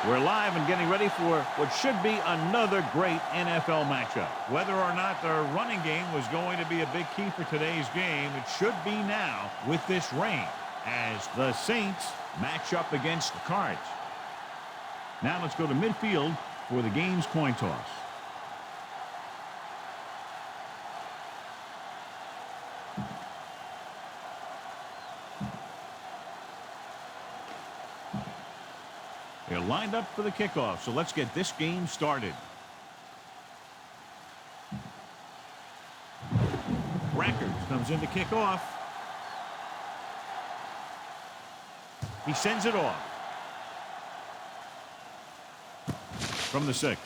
We're live and getting ready for what should be another great NFL matchup. Whether or not the running game was going to be a big key for today's game, it should be now with this rain as the Saints match up against the Cards. Now let's go to midfield for the game's coin toss. They're lined up for the kickoff, so let's get this game started. Rackers comes in to kick off. He sends it off. From the 6.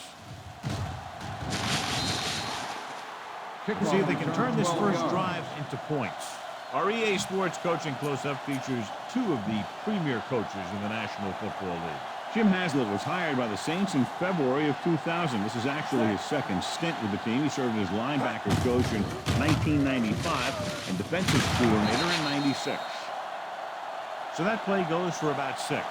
See if they can turn this first drive into points. Our EA Sports Coaching Close-Up features 2 of the premier coaches in the National Football League. Jim Haslett was hired by the Saints in February of 2000. This is actually his second stint with the team. He served as linebackers coach in 1995 and defensive coordinator in 96. So that play goes for about 6.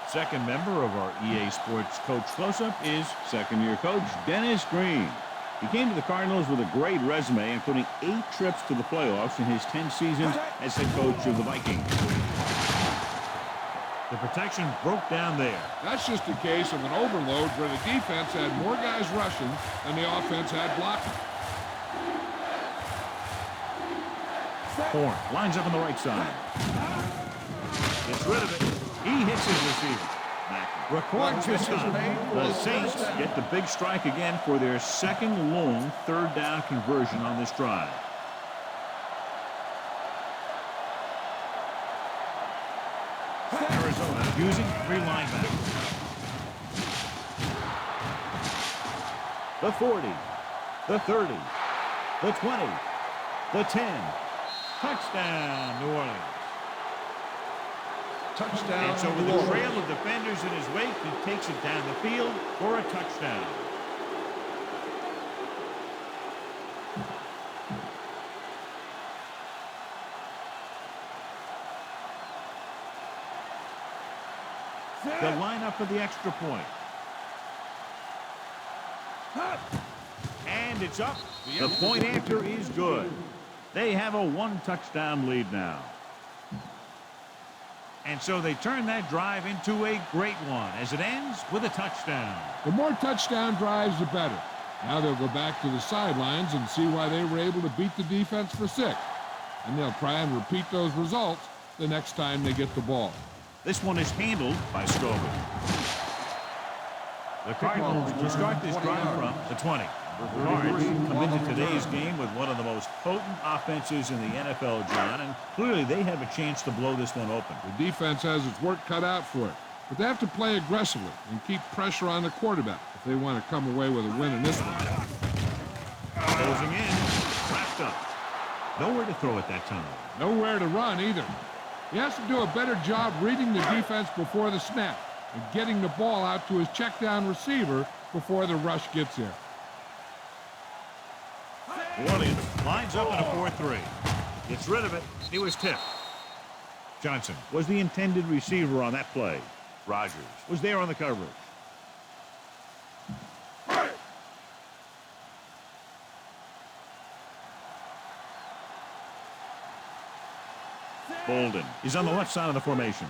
Second member of our EA Sports Coach Close-Up is second-year coach Dennis Green. He came to the Cardinals with a great resume, including 8 trips to the playoffs in his 10 seasons as head coach of the Vikings. The protection broke down there. That's just a case of an overload where the defense had more guys rushing than the offense had blocking. Horn lines up on the right side. Gets rid of it. He hits his receiver. Record to stop. The Saints get the big strike again for their second long third down conversion on this drive. Arizona using 3 linebackers. The 40, the 30, the 20, the 10. Touchdown, New Orleans. Touchdown. And so with the trail of defenders in his wake, he takes it down the field for a touchdown. The lineup for the extra point. And it's up. The point after is good. They have a 1-touchdown lead now. And so they turn that drive into a great one as it ends with a touchdown. The more touchdown drives, the better. Now they'll go back to the sidelines and see why they were able to beat the defense for 6. And they'll try and repeat those results the next time they get the ball. This one is handled by Scobie. The Cardinals will start this drive from the 20. The Cards come into today's game with one of the most potent offenses in the NFL, John, and clearly they have a chance to blow this one open. The defense has its work cut out for it, but they have to play aggressively and keep pressure on the quarterback if they want to come away with a win in this one. Closing in, wrapped up. Nowhere to throw at that time. Nowhere to run either. He has to do a better job reading the defense before the snap and getting the ball out to his check down receiver before the rush gets there. New Orleans lines up in a 4-3. Gets rid of it. It was tipped. Johnson was the intended receiver on that play. Rogers was there on the coverage. Bolden is on the left side of the formation.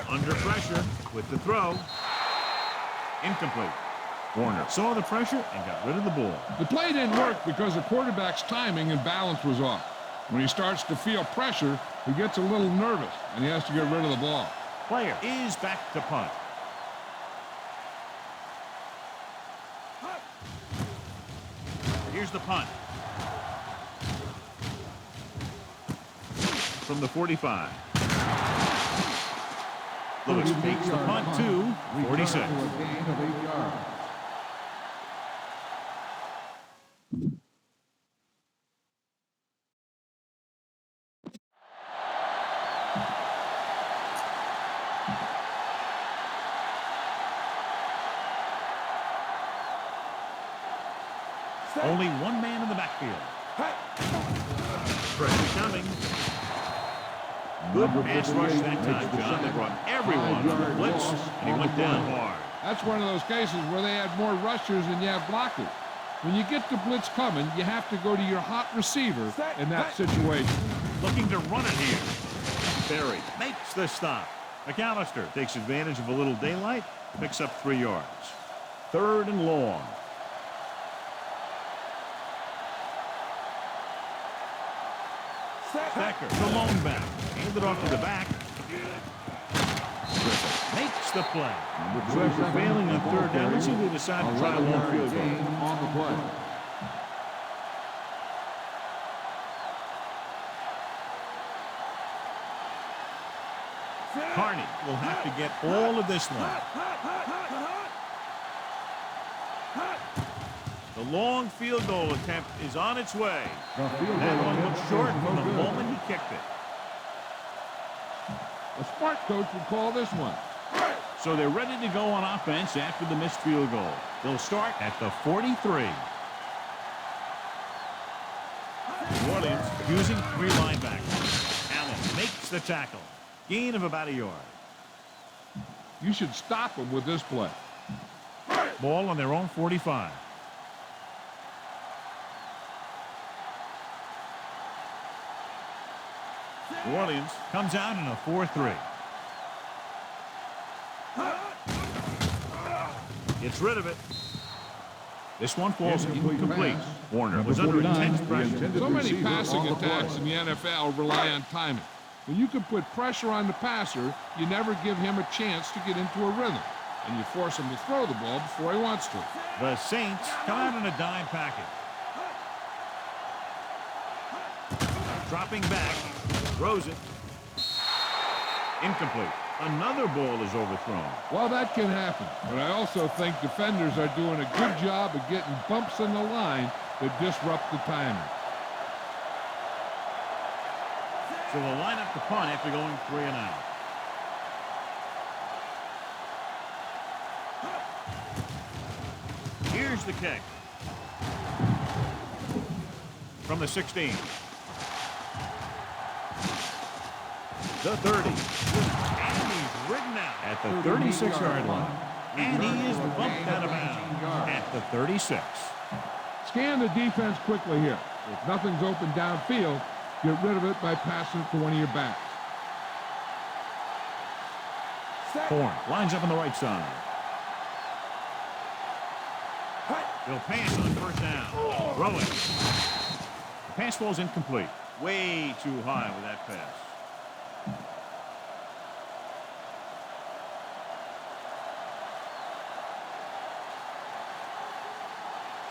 Under pressure with the throw. Incomplete. Warner saw the pressure and got rid of the ball. The play didn't work because the quarterback's timing and balance was off. When he starts to feel pressure, he gets a little nervous, and he has to get rid of the ball. Player is back to punt. Here's the punt. From the 45. Lewis takes the punt to 46. Only one man in the backfield. Pressure coming. Good pass rush that time, John. They brought everyone on the blitz, and he went down hard. That's one of those cases where they had more rushers than you have blockers. When you get the blitz coming, you have to go to your hot receiver in that situation. Looking to run it here. Berry makes the stop. McAllister takes advantage of a little daylight, picks up 3 yards. 3rd and long. Becker, the lone back. Handed off to the back. Griffith makes the play. After failing on 3rd down, let's see if they decide to try a long field goal. On the play. Carney will have to get all of this one. The long field goal attempt is on its way. That one looked short from the moment he kicked it. A smart coach would call this one. So they're ready to go on offense after the missed field goal. They'll start at the 43. New Orleans using 3 linebackers. Allen makes the tackle. Gain of about a yard. You should stop them with this play. Ball on their own 45. New Orleans comes out in a 4-3. Gets rid of it. This one falls incomplete. Warner was under intense pressure. So many passing attacks in the NFL rely on timing. When you can put pressure on the passer, you never give him a chance to get into a rhythm, and you force him to throw the ball before he wants to. The Saints come out in a dime package. Dropping back, throws it. Incomplete. Another ball is overthrown. Well, that can happen, but I also think defenders are doing a good job of getting bumps in the line that disrupt the timing. So they'll line up the punt after going 3 and out. Here's the kick. From the 16. The 30. And he's ridden out at the 36-yard line. And he is bumped out of bounds at the 36. Scan the defense quickly here. If nothing's open downfield, get rid of it by passing it to one of your backs. Horn lines up on the right side. They'll pass on 1st down. Throw it. The pass ball's incomplete. Way too high with that pass.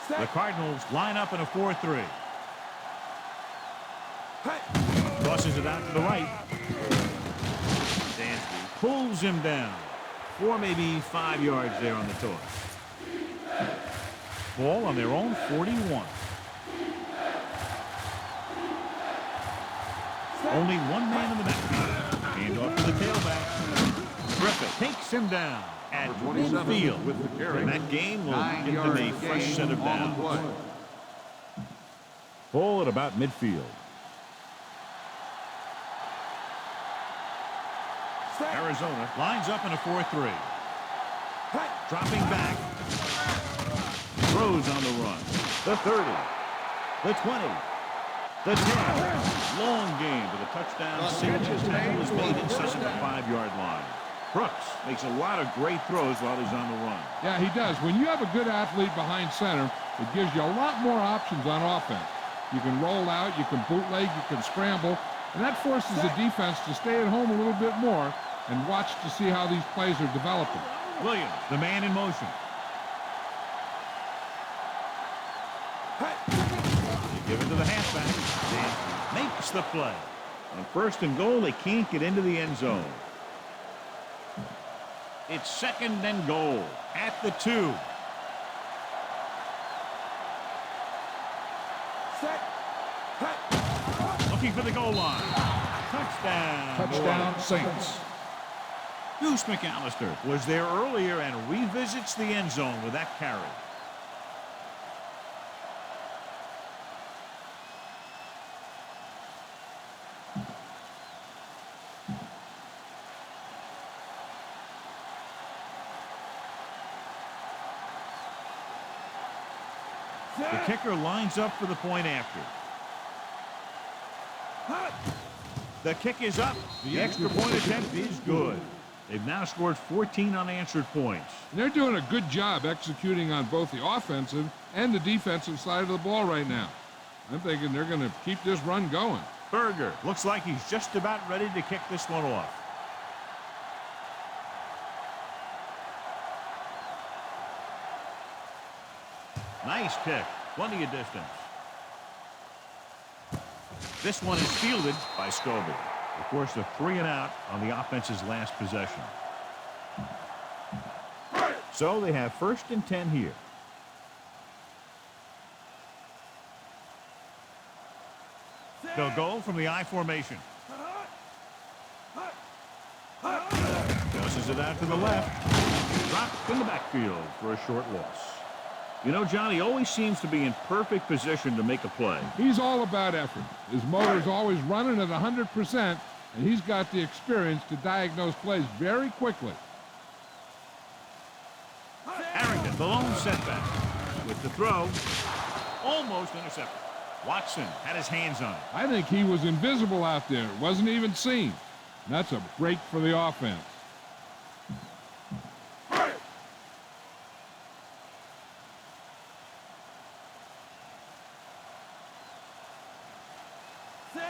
The Cardinals line up in a 4-3. Tosses it out to the right. Dansby pulls him down. 4, maybe 5 yards there on the toss. Ball on their own 41. Only one man in the backfield. Hand off to the tailback. Griffith takes him down at midfield with the carry. And that gain will give them a fresh set of downs. Ball at about midfield. Arizona lines up in a 4-3. Dropping back. Throws on the run. The 30. The 20. The 10. Long gain to the touchdown. Sanchez tackle is made inside the 5-yard line. Brooks makes a lot of great throws while he's on the run. Yeah, he does. When you have a good athlete behind center, it gives you a lot more options on offense. You can roll out, you can bootleg, you can scramble, and that forces the defense to stay at home a little bit more and watch to see how these plays are developing. Williams, the man in motion. They give it to the halfback. Dan makes the play. On 1st and goal, they can't get into the end zone. It's 2nd and goal at the 2. Looking for the goal line. Touchdown. Touchdown, Saints. Goose McAllister was there earlier and revisits the end zone with that carry. The kicker lines up for the point after. The kick is up. The extra point attempt is good. They've now scored 14 unanswered points. They're doing a good job executing on both the offensive and the defensive side of the ball right now. I'm thinking they're going to keep this run going. Berger looks like he's just about ready to kick this one off. Nice kick. Plenty of distance. This one is fielded by Scobie. Of course, the 3 and out on the offense's last possession. So they have 1st and 10 here. They'll go from the I formation. Tosses it out to the left. Dropped in the backfield for a short loss. You know, John, he always seems to be in perfect position to make a play. He's all about effort. His motor's always running at 100%, and he's got the experience to diagnose plays very quickly. Harrington, the lone setback. With the throw, almost intercepted. Watson had his hands on it. I think he was invisible out there. It wasn't even seen. And that's a break for the offense.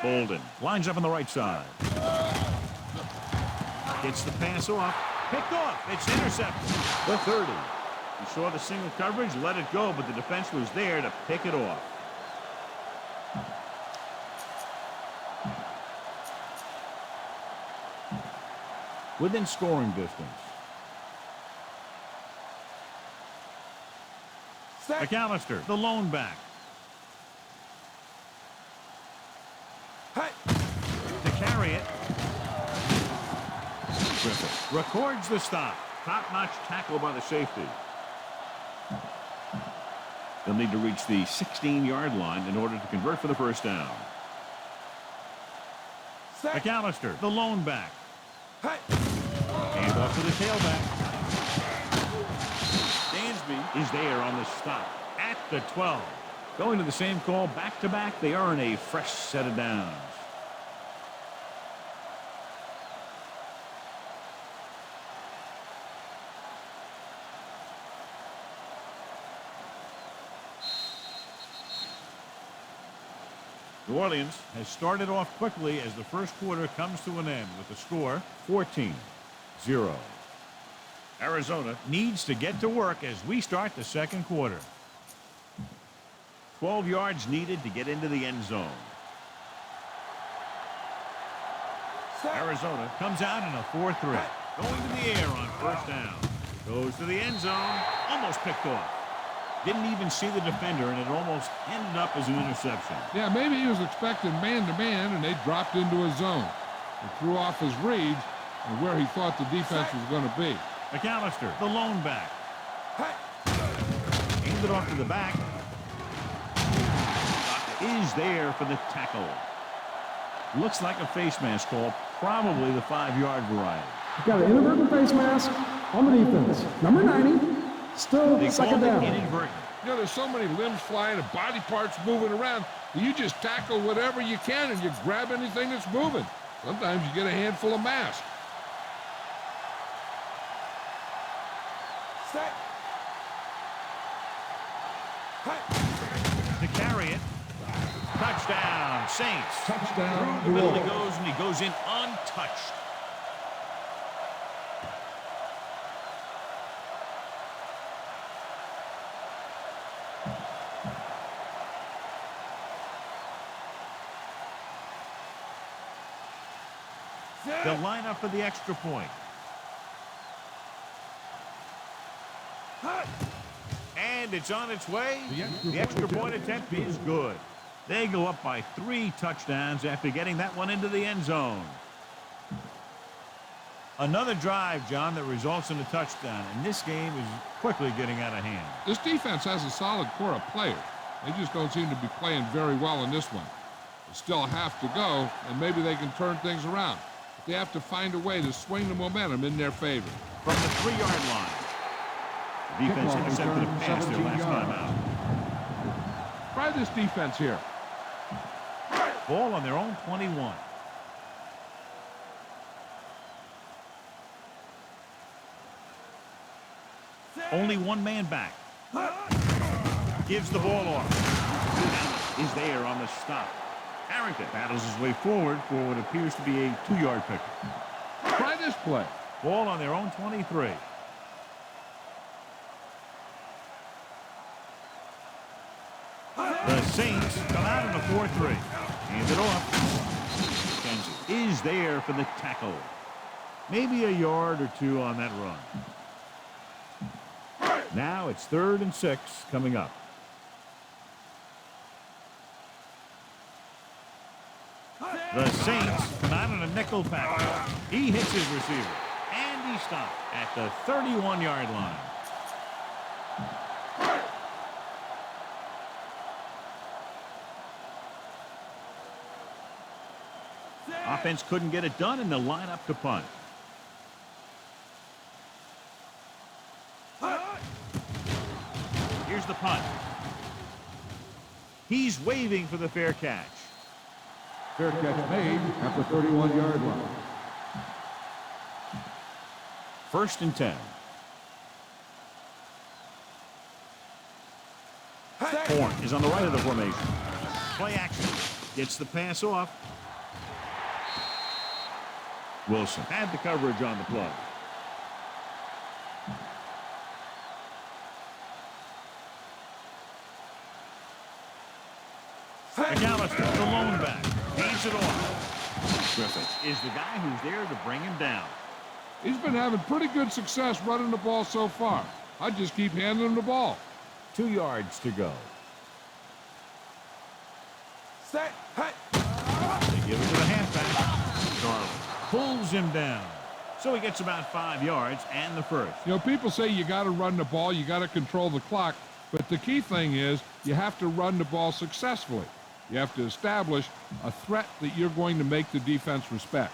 Bolden lines up on the right side. Gets the pass off. Picked off. It's intercepted. The 30. He saw the single coverage, let it go, but the defense was there to pick it off. Within scoring distance. McAllister, the lone back. To carry it. Griffith records the stop. Top-notch tackle by the safety. They'll need to reach the 16-yard line in order to convert for the 1st down. McAllister, the lone back. Hand off to the tailback. Dansby is there on the stop at the 12. Going to the same call back-to-back, they earn a fresh set of downs. New Orleans has started off quickly as the 1st quarter comes to an end with the score 14-0. Arizona needs to get to work as we start the 2nd quarter. 12 yards needed to get into the end zone. Arizona comes out in a 4-3. Going to the air on 1st down. Goes to the end zone. Almost picked off. Didn't even see the defender, and it almost ended up as an interception. Yeah, maybe he was expecting man-to-man, and they dropped into a zone. He threw off his reads and where he thought the defense was going to be. McAllister, the lone back. Aimed it off to the back. Is there for the tackle. Looks like a face mask call, probably the 5-yard variety. Got an inadvertent face mask on the defense. Number 90, still They 2nd called it down. inadvertent. You know, there's so many limbs flying and body parts moving around. You just tackle whatever you can and you grab anything that's moving. Sometimes you get a handful of mass. To carry it. Touchdown, Saints. Touchdown, The New middle he Orleans. goes, and he goes in untouched. They'll line up for the extra point. And it's on its way. The extra point attempt is good. They go up by 3 touchdowns after getting that one into the end zone. Another drive, John, that results in a touchdown. And this game is quickly getting out of hand. This defense has a solid core of players. They just don't seem to be playing very well in this one. They still have to go, and maybe they can turn things around. But they have to find a way to swing the momentum in their favor. From the 3-yard line. The defense Kickoff intercepted a return, pass their 17 last time yards. out. Try this defense here. Ball on their own 21. Only one man back. Gives the ball off. Is there on the stop. Harrington battles his way forward for what appears to be a 2-yard pickup. Try this play. Ball on their own 23. The Saints come out in a 4-3. Hands it off. Kenzie is there for the tackle. Maybe a yard or two on that run. Now it's 3rd and 6 coming up. The Saints come out in a nickel package. He hits his receiver. And he stopped at the 31-yard line. Offense couldn't get it done, and they'll line up to punt. Here's the punt. He's waving for the fair catch. Fair catch made at the 31-yard line. 1st and 10. Horn is on the right of the formation. Play action. Gets the pass off. Wilson had the coverage on the play. McAllister, the lone back, hands it off. Griffith is the guy who's there to bring him down. He's been having pretty good success running the ball so far. I just keep handing him the ball. 2 yards to go. Set. Hey. They give it to the halfback. Garland pulls him down. So he gets about 5 yards and the first. You know, people say you got to run the ball, you got to control the clock, but the key thing is you have to run the ball successfully. You have to establish a threat that you're going to make the defense respect.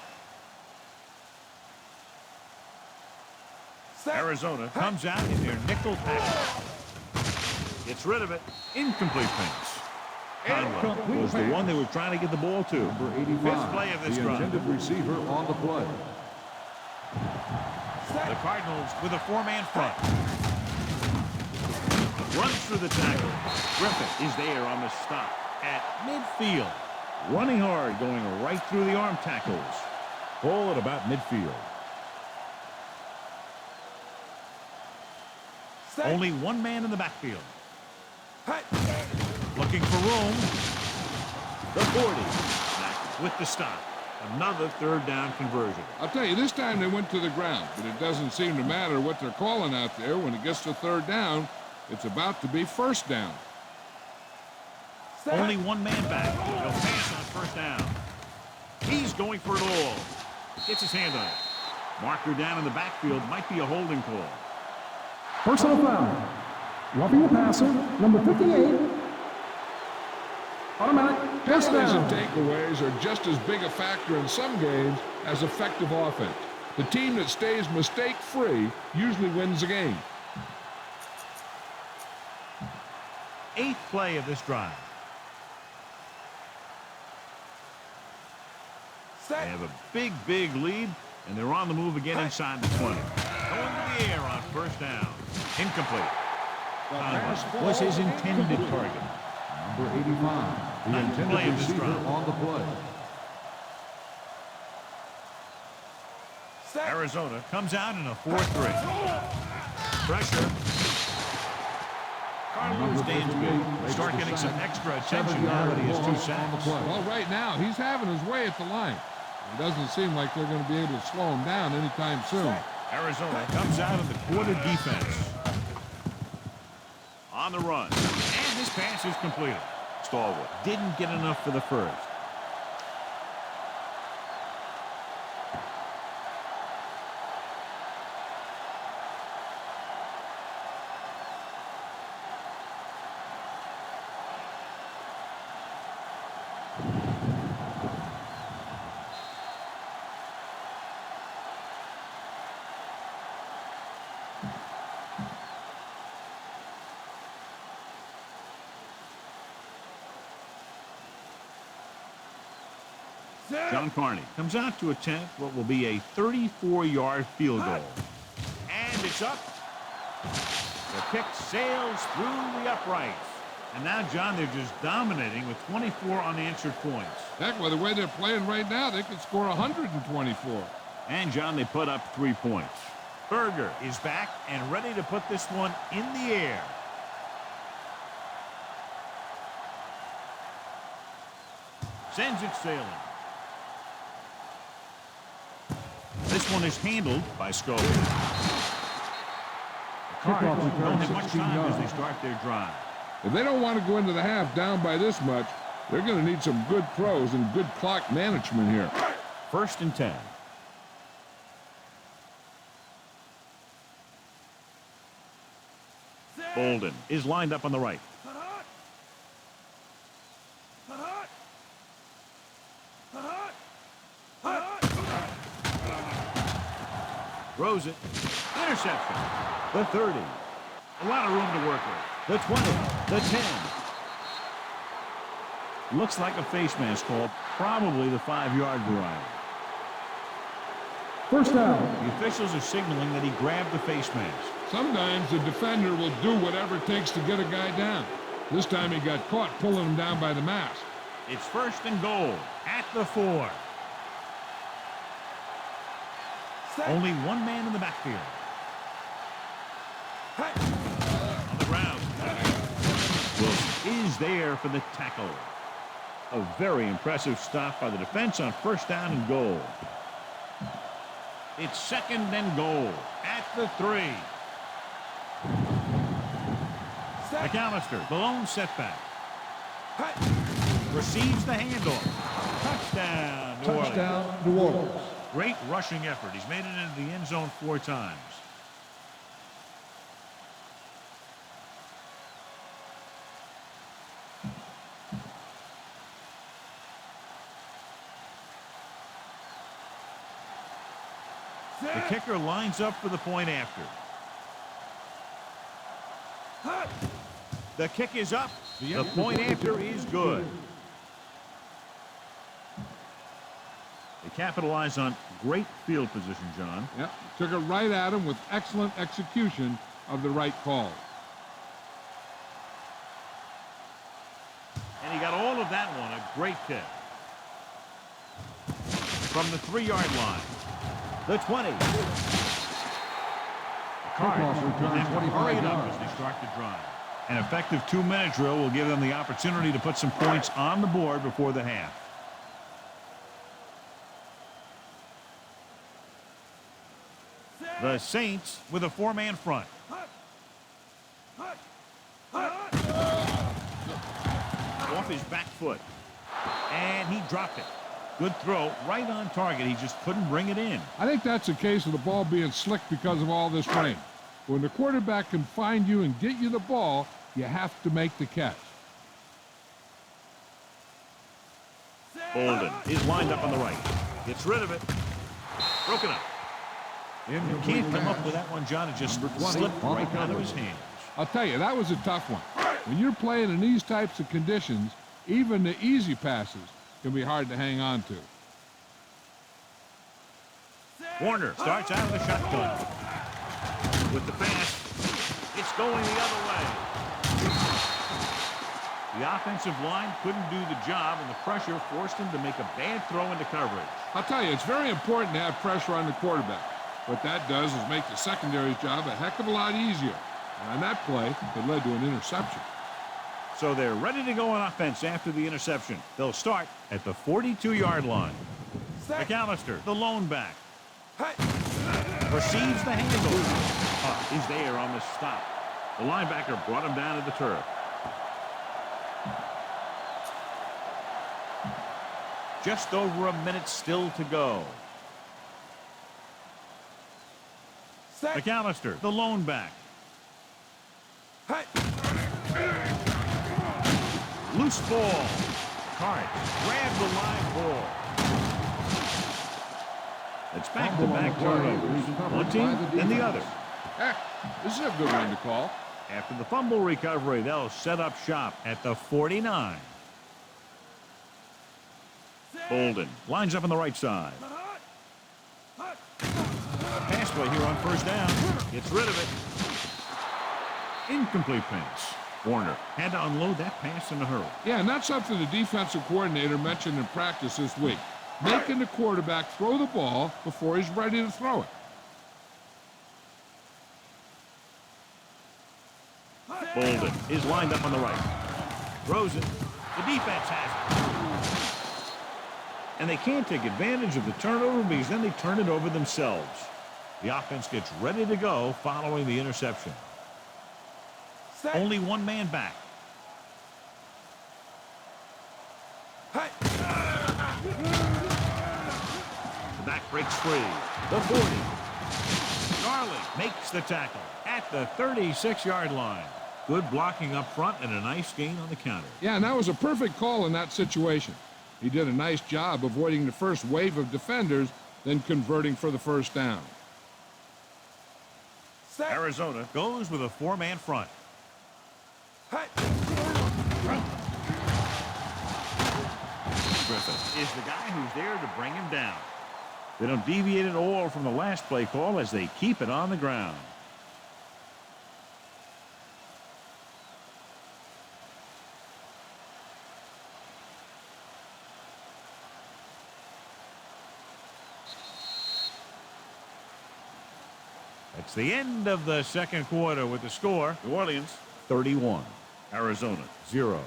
Arizona comes out in their nickel package. Gets rid of it. Incomplete pass. Conwell was the one they were trying to get the ball to. Number 85, 5th play of this the drive. intended receiver on the play. The Cardinals with a 4-man front. Runs through the tackle. Griffith is there on the stop at midfield. Running hard, going right through the arm tackles. Ball at about midfield. Only one man in the backfield. Looking for room. The 40. Back with the stop. Another 3rd down conversion. I'll tell you, this time they went to the ground, but it doesn't seem to matter what they're calling out there. When it gets to 3rd down, it's about to be 1st down. Only one man back. He'll pass on 1st down. He's going for it all. Gets his hand on it. Marker down in the backfield. Might be a holding call. Personal foul. Roughing the passer, number 58. Automatic. First Penalties and down. takeaways are just as big a factor in some games as effective offense. The team that stays mistake-free usually wins the game. 8th play of this drive. They have a big, big lead, and they're on the move again inside the 20. Going to the air on 1st down. Incomplete. Conwell was his intended target. Number 85, the Ninth play intended of this receiver drive. on the play. Arizona comes out in a 4-3. Pressure. Carlos Dansby start getting some extra attention now that he has 2 sacks. Well, right now, he's having his way at the line. It doesn't seem like they're going to be able to slow him down anytime soon. Arizona comes out of the quarter defense. On the run. And this pass is completed. Stallwood didn't get enough for the first. John Carney comes out to attempt what will be a 34-yard field goal. And it's up. The kick sails through the uprights. And now, John, they're just dominating with 24 unanswered points. Heck, with the way they're playing right now, they could score 124. And, John, they put up 3 points. Berger is back and ready to put this one in the air. Sends it sailing. This one is handled by Scobie. The Cardinals don't have much time as they start their drive. If they don't want to go into the half down by this much, they're going to need some good throws and good clock management here. 1st and 10. Bolden is lined up on the right. Throws it. Interception. The 30. A lot of room to work with. The 20. The 10. Looks like a face mask call. Probably the 5-yard variety. First down. The officials are signaling that he grabbed the face mask. Sometimes the defender will do whatever it takes to get a guy down. This time he got caught pulling him down by the mask. It's 1st and goal at the 4. Only one man in the backfield. On the ground. Wilson is there for the tackle. A very impressive stop by the defense on 1st down and goal. It's 2nd and goal at the 3. McAllister, the lone setback. Receives the handoff. Touchdown, New Orleans. Touchdown, New Orleans. Great rushing effort. He's made it into the end zone 4 times. The kicker lines up for the point after. The kick is up. The point after is good. They capitalize on great field position, John. Yep, took it right at him with excellent execution of the right call. And he got all of that one. A great kick. From the 3-yard line. The 20. The Cardinals have hurried up as they start the drive. An effective 2-minute drill will give them the opportunity to put some points on the board before the half. The Saints with a 4-man front. Off his back foot. And he dropped it. Good throw, right on target. He just couldn't bring it in. I think that's a case of the ball being slick because of all this rain. When the quarterback can find you and get you the ball, you have to make the catch. Bolden is lined up on the right. Gets rid of it. Broken up. You can't come up with that one, John. It just slipped right out of his hands. I'll tell you, that was a tough one. When you're playing in these types of conditions, even the easy passes can be hard to hang on to. Warner starts out of the shotgun. With the pass, it's going the other way. The offensive line couldn't do the job, and the pressure forced him to make a bad throw into coverage. I'll tell you, it's very important to have pressure on the quarterback. What that does is make the secondary's job a heck of a lot easier. And on that play, it led to an interception. So they're ready to go on offense after the interception. They'll start at the 42-yard line. McAllister, the lone back. Receives the handoff. He's there on the stop. The linebacker brought him down to the turf. Just over a minute still to go. McAllister, the lone back. Loose ball. Cards grab the live ball. It's back-to-back turnovers. One team, then the other. Heck, this is a good one to call. After the fumble recovery, they'll set up shop at the 49. Bolden lines up on the right side. Pass play here on first down. Gets rid of it. Incomplete pass. Warner had to unload that pass in a hurry. Yeah, and that's something the defensive coordinator mentioned in practice this week. Making the quarterback throw the ball before he's ready to throw it. Bolden is lined up on the right. Throws it. The defense has it. And they can't take advantage of the turnover because then they turn it over themselves. The offense gets ready to go following the interception. Only one man back. Hey. The back breaks free. The 40. Garland makes the tackle at the 36-yard line. Good blocking up front and a nice gain on the counter. Yeah, and that was a perfect call in that situation. He did a nice job avoiding the first wave of defenders, then converting for the first down. Arizona goes with a four-man front. Hey. Griffith is the guy who's there to bring him down. They don't deviate at all from the last play call as they keep it on the ground. It's the end of the second quarter with the score. New Orleans 31, Arizona 0.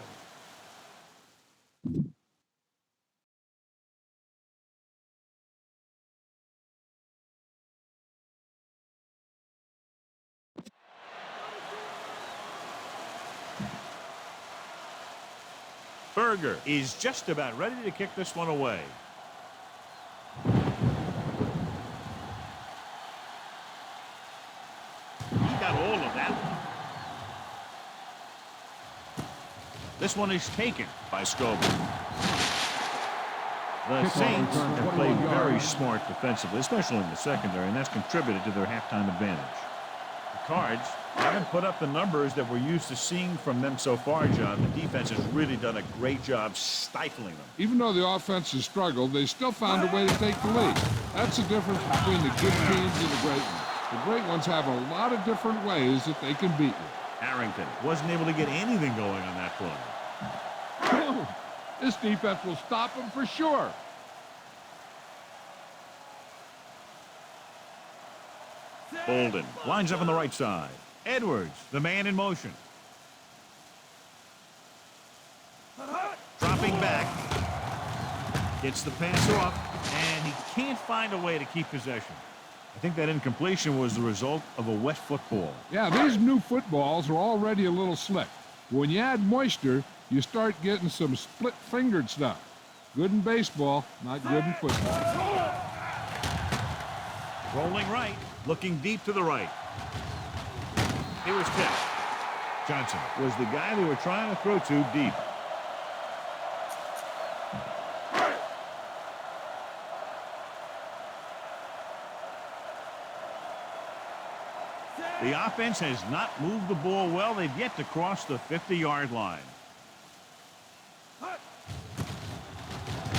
Berger is just about ready to kick this one away. He got all of that one. This one is taken by Scobie. The Saints have played very smart defensively, especially in the secondary, and that's contributed to their halftime advantage. The Cards haven't put up the numbers that we're used to seeing from them so far, John. The defense has really done a great job stifling them. Even though the offense has struggled, they still found a way to take the lead. That's the difference between the good teams and the great ones. The great ones have a lot of different ways that they can beat you. Arrington wasn't able to get anything going on that play. This defense will stop them for sure. Bolden lines up on the right side. Edwards, the man in motion. Dropping back. Gets the pass off, and he can't find a way to keep possession. I think that incompletion was the result of a wet football. Yeah, these new footballs are already a little slick. When you add moisture, you start getting some split-fingered stuff. Good in baseball, not good in football. Rolling right, looking deep to the right. He was tipped. Johnson Was the guy they were trying to throw to deep. The offense has not moved the ball well. They've yet to cross the 50-yard line.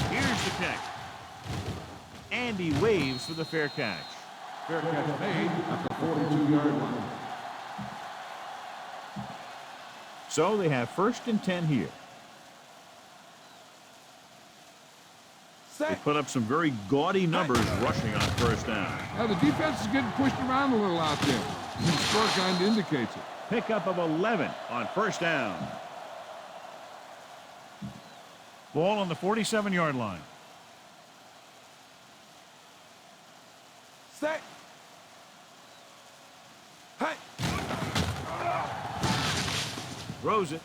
Here's the kick. And he waves for the fair catch. Fair catch made at the 42-yard line. So they have 1st and 10 here. They put up some very gaudy numbers rushing on first down. Now, the defense is getting pushed around a little out there. The score kind of indicates it. Pickup of 11 on first down. Ball on the 47-yard line. Set. Hey. Throws it.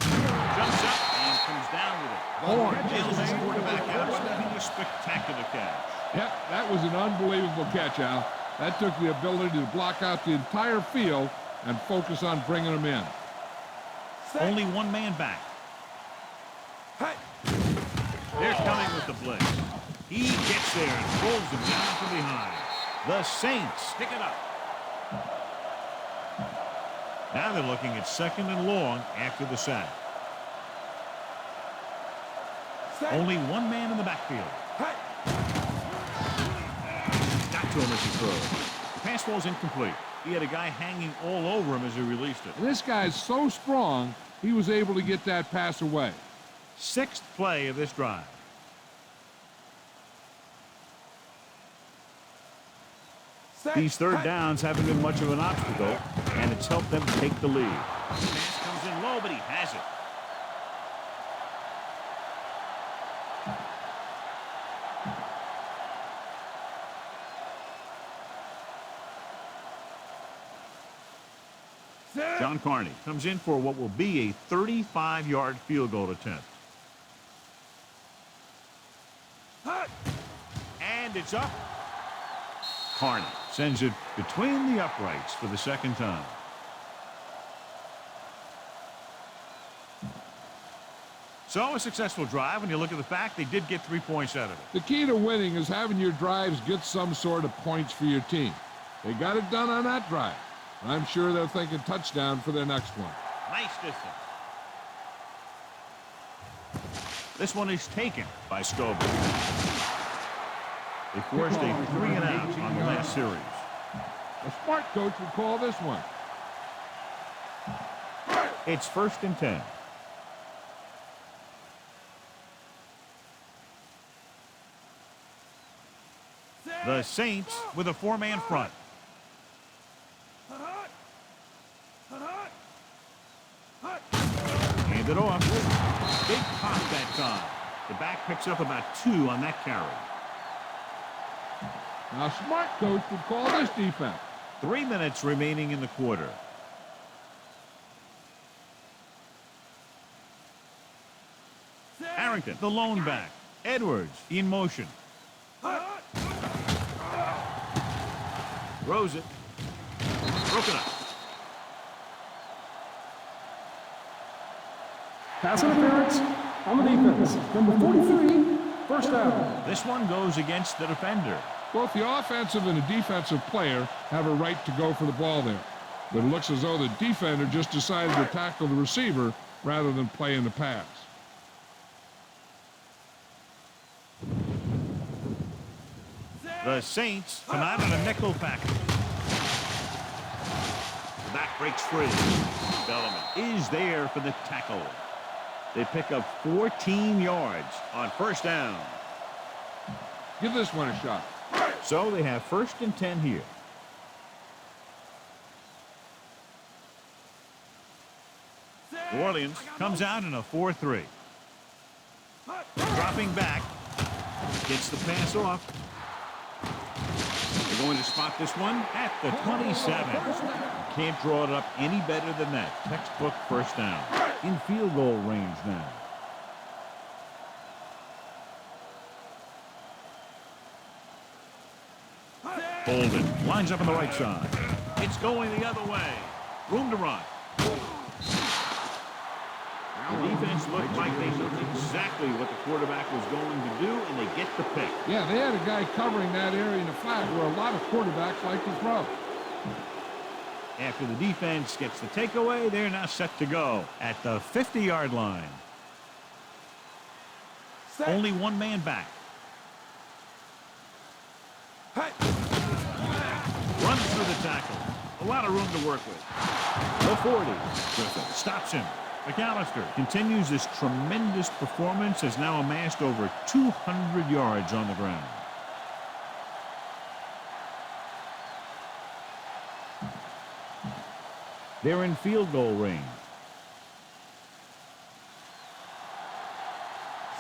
Jumps up and comes down with it. Horn. Nails his quarterback out. It's going to be a spectacular catch. Yep, that was an unbelievable catch, Al. That took the ability to block out the entire field and focus on bringing them in. Only one man back. Hey. They're coming with the blitz. He gets there and pulls them down from behind. The Saints pick it up. Now they're looking at 2nd and long after the sack. Only one man in the backfield. Hey. Got to him as he throws. The pass ball's incomplete. He had a guy hanging all over him as he released it. And this guy's so strong, he was able to get that pass away. Sixth play of this drive. These third downs haven't been much of an obstacle, and it's helped them take the lead. Pass comes in low, but he has it. John Carney comes in for what will be a 35-yard field goal attempt. And it's up. Carney sends it between the uprights for the second time. So a successful drive when you look at the fact they did get 3 points out of it. The key to winning is having your drives get some sort of points for your team. They got it done on that drive. I'm sure they're thinking touchdown for their next one. Nice distance. This one is taken by Scobie. They forced a 3-and-out on the last series. A smart coach would call this one. It's 1st and 10. The Saints with a 4-man front. Hand it off. Big pop that time. The back picks up about 2 on that carry. Now, a smart coach would call this defense. 3 minutes remaining in the quarter. Harrington, the lone back. Edwards in motion. Throws it. Broken up. Pass interference on the defense. Number 43, first down. This one goes against the defender. Both the offensive and the defensive player have a right to go for the ball there. But it looks as though the defender just decided to tackle the receiver rather than play in the pass. The Saints come out in a nickel package. The back breaks free. Bellman is there for the tackle. They pick up 14 yards on first down. Give this one a shot. So they have 1st and 10 here. New Orleans comes out in a 4-3. Dropping back. Gets the pass off. They're going to spot this one at the 27. Can't draw it up any better than that. Textbook first down. In field goal range now. Bolden lines up on the right side. It's going the other way. Room to run. The defense looked like they knew exactly what the quarterback was going to do, and they get the pick. Yeah, they had a guy covering that area in the flat where a lot of quarterbacks like to throw. After the defense gets the takeaway, they're now set to go at the 50-yard line. Only one man back. Runs through the tackle. A lot of room to work with. The 40. Griffin stops him. McAllister continues this tremendous performance, has now amassed over 200 yards on the ground. They're in field goal range.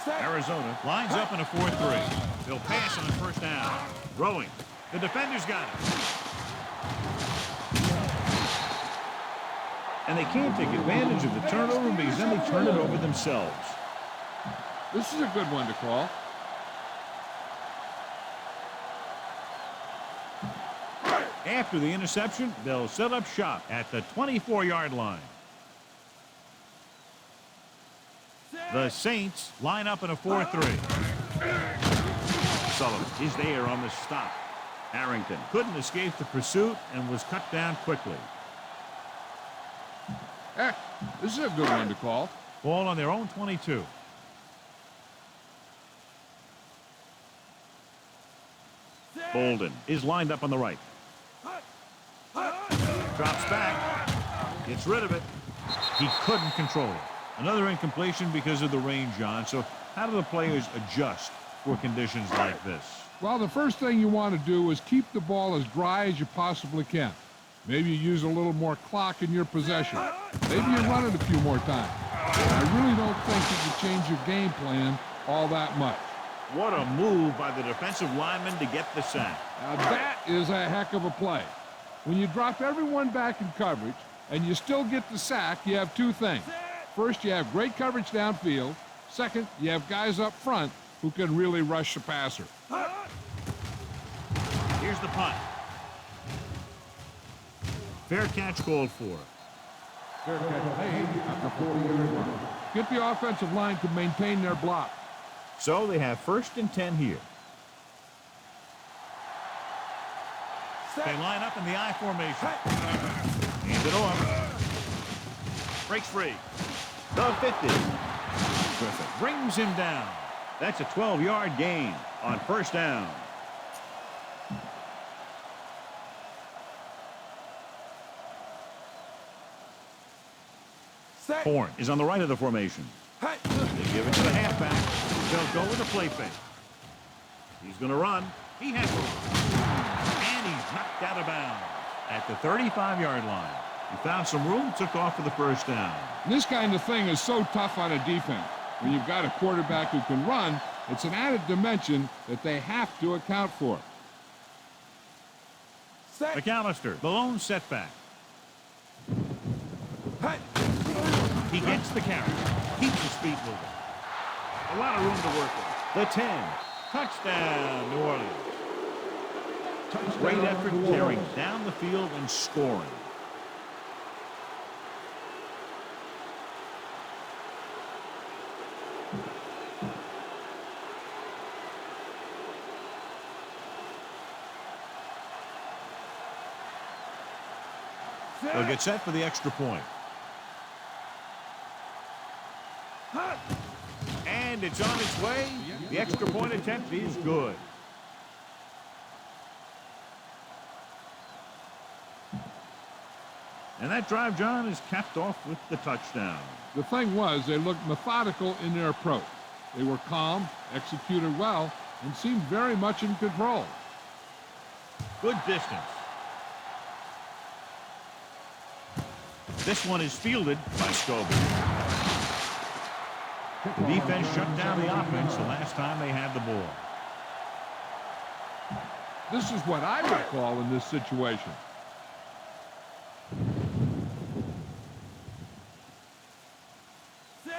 Arizona lines up in a 4-3. They'll pass on first down. Throwing. The defender's got it. And they can't take advantage of the turnover because then they turn it over themselves. This is a good one to call. After the interception, they'll set up shop at the 24-yard line. The Saints line up in a 4-3. Sullivan is there on the stop. Harrington couldn't escape the pursuit and was cut down quickly. This is a good one to call. Ball on their own 22. Bolden is lined up on the right. Drops back. Gets rid of it. He couldn't control it. Another incompletion because of the rain, John. So how do the players adjust for conditions like this? Well, the first thing you want to do is keep the ball as dry as you possibly can. Maybe you use a little more clock in your possession. Maybe you run it a few more times. I really don't think you can change your game plan all that much. What a move by the defensive lineman to get the sack. Now that is a heck of a play. When you drop everyone back in coverage and you still get the sack, you have two things. First, you have great coverage downfield. Second, you have guys up front who can really rush the passer. Here's the punt. Fair catch called for. Fair catch made at the 40-yard line. Get the offensive line to maintain their block. So they have 1st and 10 here. They line up in the I formation. Hands it off. Breaks free. The 50. Griffith brings him down. That's a 12-yard gain on 1st down. Horn is on the right of the formation. Hey. They give it to the halfback. They'll go with a play fake. He's going to run. He has it. And he's knocked out of bounds at the 35-yard line. He found some room, took off for the 1st down. This kind of thing is so tough on a defense. When you've got a quarterback who can run, it's an added dimension that they have to account for. McAllister, the lone setback. Hey. He gets the carry. Keeps his feet moving. A lot of room to work with. The 10. Touchdown, New Orleans. Touchdown, Great effort New carrying Orleans. down the field and scoring. They'll get set for the extra point. And it's on its way. The extra point attempt is good. And that drive, John, is capped off with the touchdown. The thing was, they looked methodical in their approach. They were calm, executed well, and seemed very much in control. Good distance. This one is fielded by Scobie. The defense shut down the offense the last time they had the ball. This is what I would call in this situation.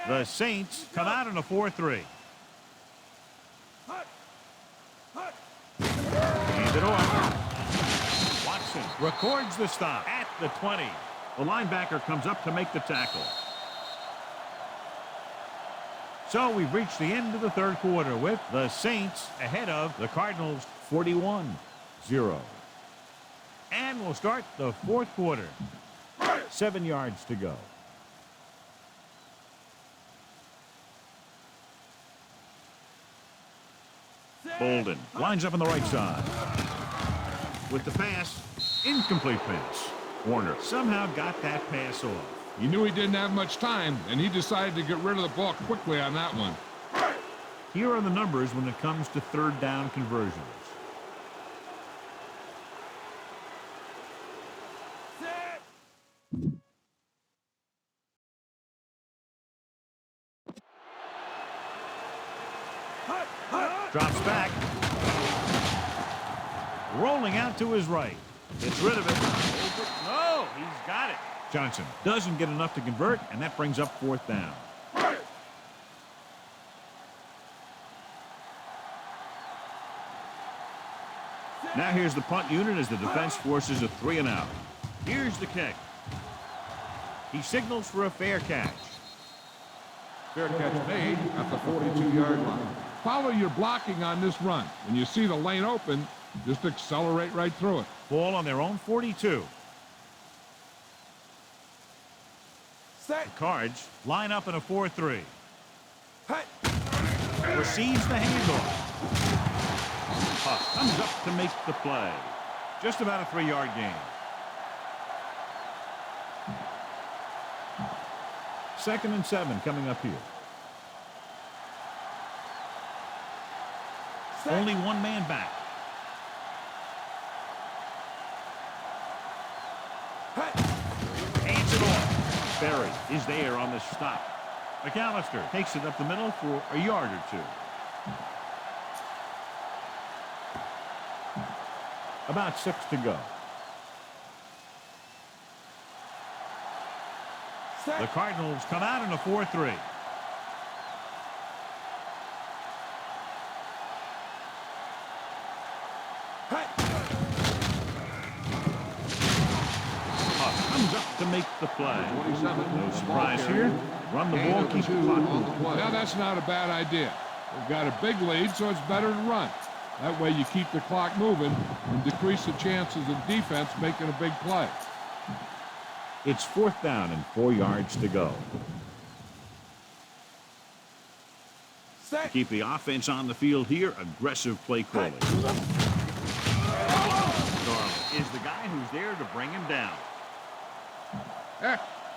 The Saints come out in a 4-3. Hand it off. Watson records the stop at the 20. The linebacker comes up to make the tackle. So we've reached the end of the 3rd quarter with the Saints ahead of the Cardinals 41-0. And we'll start the 4th quarter. 7 yards to go. Bolden lines up on the right side. With the pass, incomplete pass. Warner somehow got that pass off. He knew he didn't have much time, and he decided to get rid of the ball quickly on that one. Here are the numbers when it comes to 3rd down conversions. Drops back. Rolling out to his right. Gets rid of it. No, he's got it. Johnson doesn't get enough to convert, and that brings up 4th down. Now here's the punt unit as the defense forces a 3-and-out. Here's the kick. He signals for a fair catch. Fair catch made at the 42-yard line. Follow your blocking on this run. When you see the lane open, just accelerate right through it. Ball on their own 42. The Cards line up in a 4-3. Hey. Receives the handoff. Huff comes up to make the play. Just about a 3-yard gain. Second and 7 coming up here. Only one man back. Hands it off. Berry is there on the stop. McAllister takes it up the middle for a yard or 2. About 6 to go. The Cardinals come out in a 4-3. Comes up to make the play. 27. No surprise here. Run the ball, keep the clock moving. Now that's not a bad idea. They've got a big lead, so it's better to run. That way you keep the clock moving and decrease the chances of defense making a big play. It's 4th down and 4 yards to go. To keep the offense on the field here, aggressive play calling. Garland is the guy who's there to bring him down.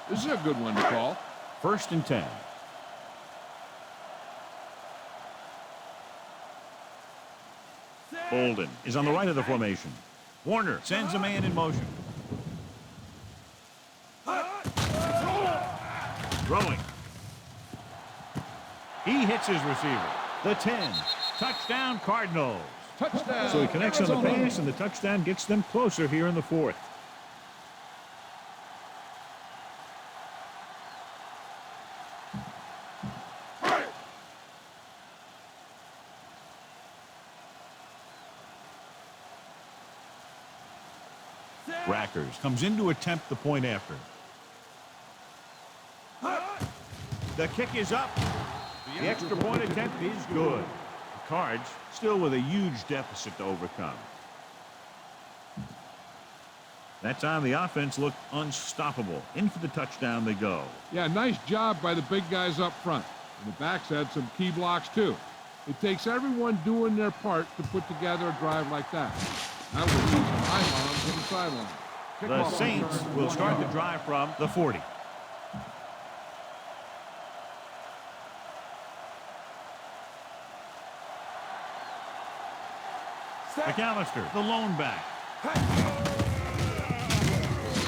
This is a good one to call. 1st and 10. Bolden is on the right of the formation. Warner sends a man in motion. Throwing. He hits his receiver. The 10. Touchdown, Cardinals. Touchdown. So he connects on the pass, and the touchdown gets them closer here in the 4th. Rackers comes in to attempt the point after. The kick is up. The extra point attempt is good. The Cards still with a huge deficit to overcome. That time the offense looked unstoppable. In for the touchdown they go. Yeah, nice job by the big guys up front. And the backs had some key blocks too. It takes everyone doing their part to put together a drive like that. That would be some high bombs on the sideline. The Saints will start the drive from the 40. McAllister, the lone back.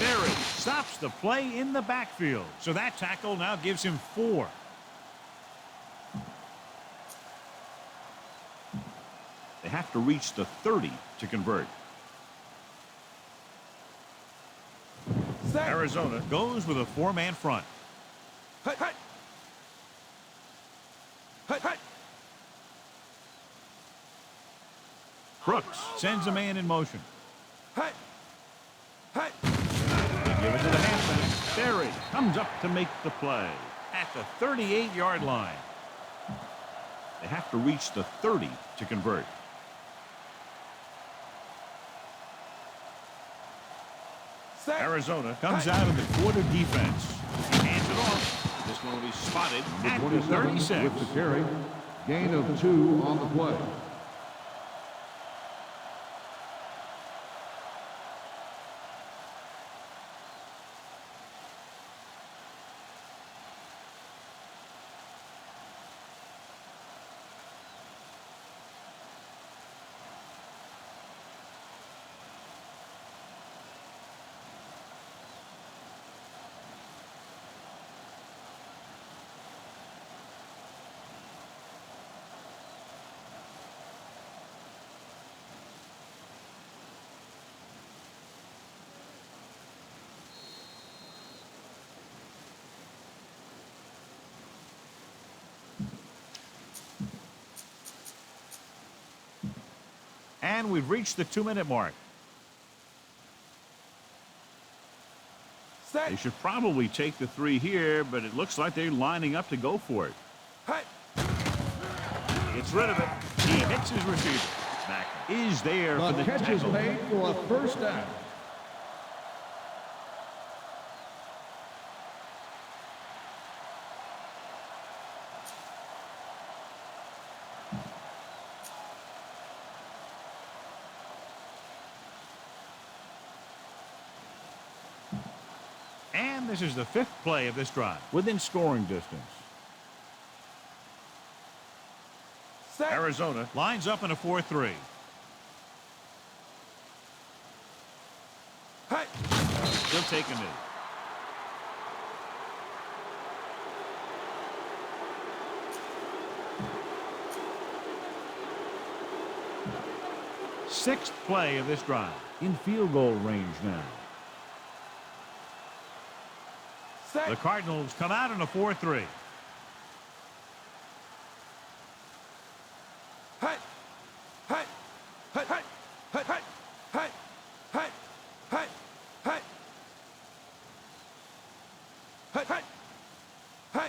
Berry stops the play in the backfield. So that tackle now gives him 4. They have to reach the 30 to convert. Arizona goes with a 4-man front. Brooks sends a man in motion. They give it to the halfback. Berry comes up to make the play at the 38-yard line. They have to reach the 30 to convert. Arizona comes out of the quarter defense. He hands it off. This one will be spotted At the 27 36. with the carry. Gain of 2 on the play. And we've reached the 2-minute mark. They should probably take the 3 here, but it looks like they're lining up to go for it. Gets rid of it. He hits his receiver. Mack is there for the catch is tackle. made for a 1st down. And this is the 5th play of this drive. Within scoring distance. Set. Arizona lines up in a 4-3. Hey. He'll take a knee. Sixth play of this drive. In field goal range now. Set. The Cardinals come out in a 4-3. Hey. Hey. Hey. Hey. Hey. Hey. Hey. Hey. Hey. Hey. Hey. Hey. Hey.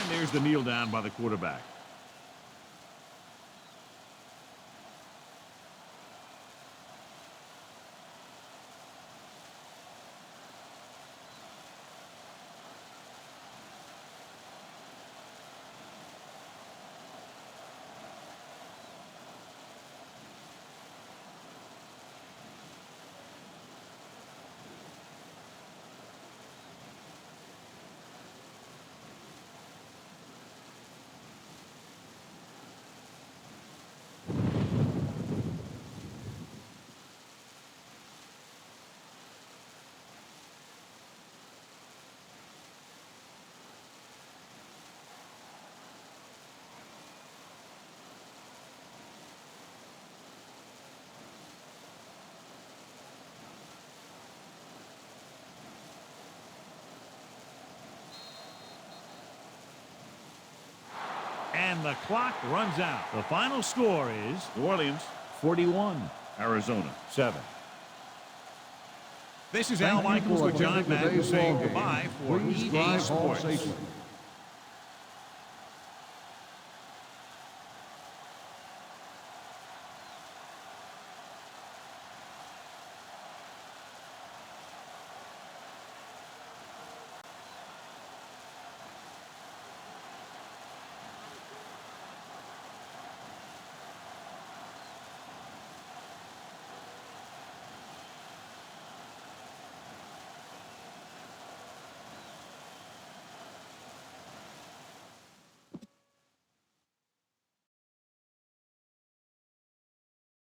And there's the kneel down by the quarterback. And the clock runs out. The final score is New Orleans 41. Arizona 7. This is Al Michaels with John Madden saying goodbye for Please EA drive home Sports. safely.